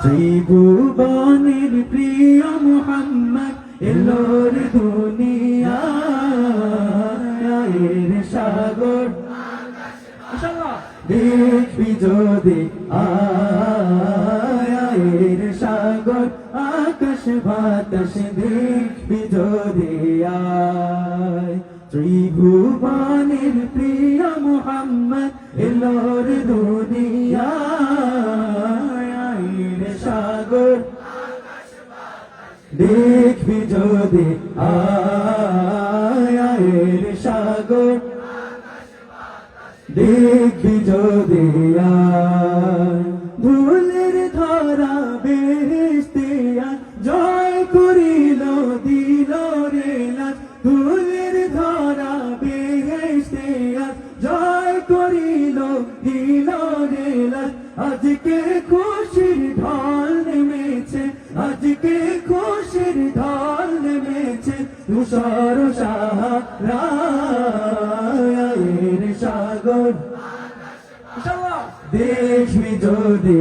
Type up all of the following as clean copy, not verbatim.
ত্রিভুবনের প্রিয় মুহাম্মদ এলোর দুনিয়ার সাগর দেখবি যদি আয়ের সাগর আকাশ বাতাস দেখবি যদি আয় ত্রিভুবনের প্রিয় মুহাম্মদ এলোর দুনিয়ার সাগর দেখবি যদি আয়ের সাগর দেখবি যদি ভুলের ধরা বেহেশতে জয় করিল দিল রে লাজ ভুলের ধরা বেহেশতে জয় করিল দিল রে লাজ আজকে খুশির ঢল নেমেছে আজকে খুশির ঢল নেমেছে তুষার সাহারায়ের সাগর দেখবি যদি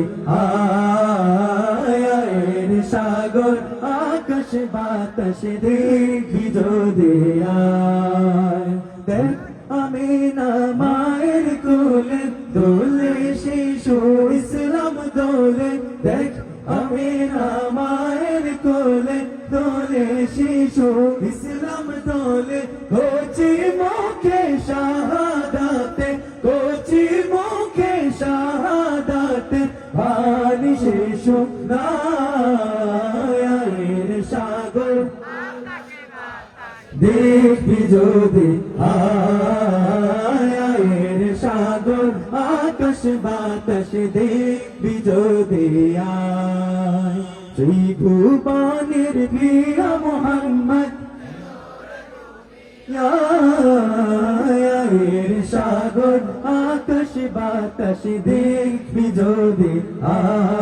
আয়ের সাগর আকাশ বাতাস দেখবি যদি আয় দেখ আমি না মায়ের কোলে দোলে শিশু ইসলাম দোলে দেখ আমি না মায়ের কোলে দোলে শিশু ইসলাম দোলে কোচি মুখে শাহাদাতে কোচি মুখে শাহাদাতে বালি শিশু নায়ের সাগর দেখবি যদি আয়ের সাগর আকাশ বাতাস দেখবি যদি আয় ত্রিভুবনের প্রিয় মুহাম্মদ আয়ের সাগর আকাশ বাতাস দেখবি যদি আয়